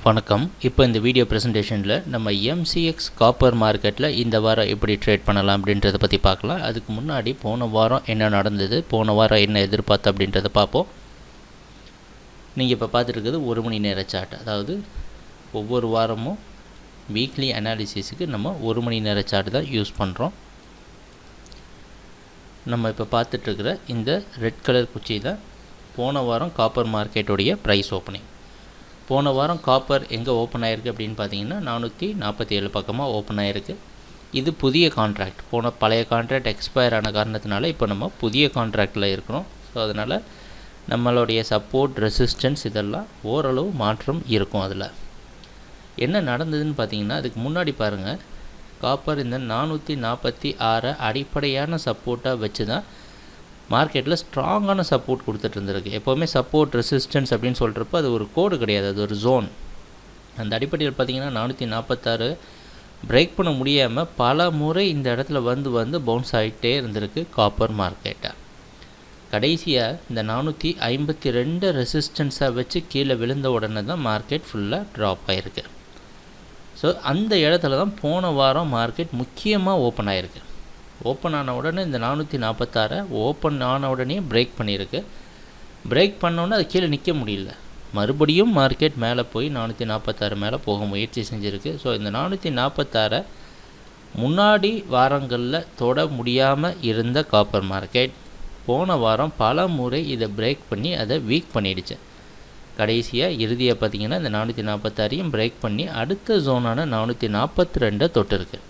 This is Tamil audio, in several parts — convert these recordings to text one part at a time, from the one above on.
வணக்கம். இப்போ இந்த வீடியோ ப்ரெசன்டேஷனில் நம்ம MCX காப்பர் மார்க்கெட்டில் இந்த வாரம் எப்படி ட்ரேட் பண்ணலாம் அப்படின்றத பற்றி பார்க்கலாம். அதுக்கு முன்னாடி போன வாரம் என்ன நடந்தது, போன வாரம் என்ன எதிர்பார்த்து அப்படின்றத பார்ப்போம். நீங்கள் இப்போ பார்த்துருக்குது 1 மணி நேர சார்ட். அதாவது ஒவ்வொரு வாரமும் வீக்லி அனாலிசிஸுக்கு நம்ம 1 மணி நேர சார்ட் தான் யூஸ் பண்ணுறோம். நம்ம இப்போ பார்த்துட்ருக்கிற இந்த ரெட் கலர் குச்சி தான் போன வாரம் காப்பர் மார்க்கெட்டுடைய ப்ரைஸ் ஓப்பனிங். போன வாரம் காப்பர் எங்கே ஓப்பன் ஆகிருக்கு அப்படின்னு பார்த்தீங்கன்னா 447 பக்கமாக ஓப்பன் ஆகிருக்கு. இது புதிய கான்ட்ராக்ட். பழைய கான்ட்ராக்ட் எக்ஸ்பயர் ஆன காரணத்தினால இப்போ நம்ம புதிய கான்ட்ராக்டில் இருக்கிறோம். ஸோ அதனால் நம்மளுடைய சப்போர்ட், ரெசிஸ்டன்ஸ் இதெல்லாம் ஓரளவு மாற்றம் இருக்கும். அதில் என்ன நடந்ததுன்னு பார்த்தீங்கன்னா, அதுக்கு முன்னாடி பாருங்கள், காப்பர் இந்த 446 அடிப்படையான சப்போர்ட்டாக வச்சு தான் மார்க்கெட்டில் ஸ்ட்ராங்கான சப்போர்ட் கொடுத்துட்டு இருந்திருக்கு. எப்போவுமே சப்போர்ட், ரெசிஸ்டன்ஸ் அப்படின்னு சொல்கிறப்போ அது ஒரு கோடு கிடையாது, அது ஒரு ஜோன். அந்த அடிப்படையில் பார்த்திங்கன்னா 446 பிரேக் பண்ண முடியாமல் பல முறை இந்த இடத்துல வந்து பவுன்ஸ் ஆகிட்டே இருந்திருக்கு காப்பர் மார்க்கெட்டை. கடைசியாக இந்த 452 ரெசிஸ்டன்ஸாக வச்சு கீழே விழுந்த உடனே தான் மார்க்கெட் ஃபுல்லாக ட்ராப் ஆகிருக்கு. ஸோ அந்த இடத்துல தான் போன வாரம் மார்க்கெட் முக்கியமாக ஓப்பன் ஆகிருக்கு. ஓப்பன் ஆன உடனே இந்த 446 ஓப்பன் ஆன உடனே பிரேக் பண்ணியிருக்கு. பிரேக் பண்ணோன்னே அது கீழே நிற்க முடியல. மறுபடியும் மார்க்கெட் மேலே போய் 446 மேலே போக முயற்சி செஞ்சுருக்கு. ஸோ இந்த 446 முன்னாடி வாரங்களில் தொட முடியாமல் இருந்த காப்பர் மார்க்கெட் போன வாரம் பல முறை இதை பிரேக் பண்ணி அதை வீக் பண்ணிடுச்சு. கடைசியாக இறுதியாக பார்த்திங்கன்னா இந்த 446 பிரேக் பண்ணி அடுத்த ஜோனான 442 தொட்டிருக்கு.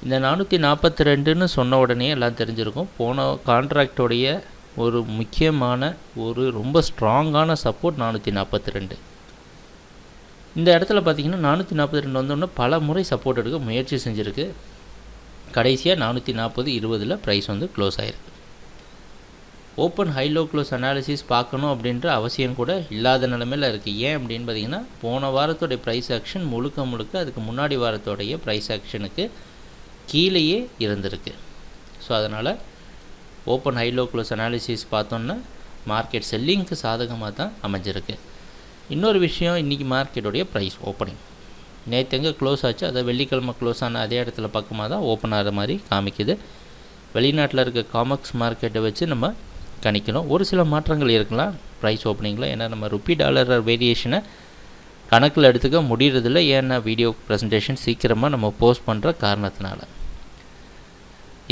இந்த 442ன்னு சொன்ன உடனே எல்லாம் தெரிஞ்சிருக்கும், போன கான்ட்ராக்டோடைய ஒரு முக்கியமான ரொம்ப ஸ்ட்ராங்கான சப்போர்ட் 442. இந்த இடத்துல பார்த்திங்கன்னா 442 வந்தோடனே பல முறை சப்போர்ட் எடுக்க முயற்சி செஞ்சுருக்கு. கடைசியாக 440.20 ப்ரைஸ் க்ளோஸ் ஆகிருக்கு. Open high low close analysis பார்க்கணும் அப்படின்ற அவசியம் கூட இல்லாத நிலைமையில் இருக்குது. ஏன் அப்படின்னு பார்த்திங்கன்னா, போன வாரத்தோடைய ப்ரைஸ் ஆக்ஷன் முழுக்க அதுக்கு முன்னாடி வாரத்தோடைய ப்ரைஸ் ஆக்ஷனுக்கு கீழேயே இருந்திருக்கு. ஸோ அதனால் open high low close analysis பார்த்தோன்னா மார்க்கெட் செல்லிங்க்கு சாதகமாக தான் அமைஞ்சிருக்கு. இன்னொரு விஷயம், இன்றைக்கி மார்க்கெட்டுடைய ப்ரைஸ் ஓப்பனிங் நேற்று எங்கே க்ளோஸ் ஆச்சு, அதை வெள்ளிக்கிழமை க்ளோஸ் ஆன அதே இடத்துல பக்கமாக தான் ஓப்பன் ஆகிற மாதிரி காமிக்குது. வெளிநாட்டில் இருக்க காமெக்ஸ் மார்க்கெட்டை வச்சு நம்ம கணிக்கணும். ஒரு சில மாற்றங்கள் இருக்கலாம் ப்ரைஸ் ஓப்பனிங்கில். ஏன்னா நம்ம ருப்பி டாலர் வேரியேஷனை கணக்கில் எடுத்துக்க முடியறதில்ல. ஏன்னா வீடியோ ப்ரெசன்டேஷன் சீக்கிரமாக நம்ம போஸ்ட் பண்ணுற காரணத்தினால.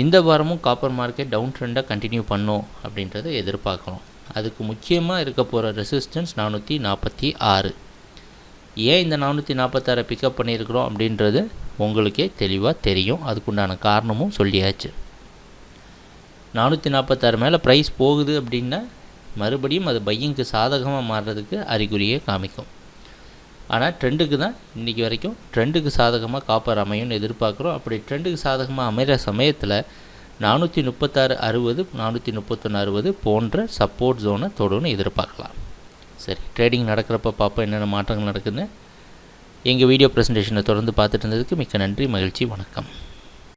இந்த வாரமும் காப்பர் மார்க்கெட் டவுன் ட்ரெண்டாக கண்டினியூ பண்ணும் அப்படின்றத எதிர்பார்க்குறோம். அதுக்கு முக்கியமாக இருக்க போகிற ரெசிஸ்டன்ஸ் 446. ஏன் இந்த 446 பிக்கப் பண்ணியிருக்கிறோம் அப்படின்றது உங்களுக்கே தெளிவாக தெரியும். அதுக்குண்டான காரணமும் சொல்லியாச்சு. 446 மேலே ப்ரைஸ் போகுது அப்படின்னா மறுபடியும் அது பையிங்க்கு சாதகமாக மாறுறதுக்கு அறிகுறியே காமிக்கும். ஆனால் ட்ரெண்டுக்கு தான் இன்றைக்கி வரைக்கும் ட்ரெண்டுக்கு சாதகமாக காப்பர் அமையும்னு எதிர்பார்க்குறோம். அப்படி ட்ரெண்டுக்கு சாதகமாக அமைகிற சமயத்தில் 436.60, 431.60 போன்ற சப்போர்ட் ஜோனை தொடர்ந்து எதிர்பார்க்கலாம். சரி, ட்ரேடிங் நடக்கிறப்ப பார்ப்போம் என்னென்ன மாற்றங்கள் நடக்குதுன்னு. எங்கள் வீடியோ ப்ரெசன்டேஷனை தொடர்ந்து பார்த்துட்டு இருந்ததுக்கு மிக்க நன்றி, மகிழ்ச்சி, வணக்கம்.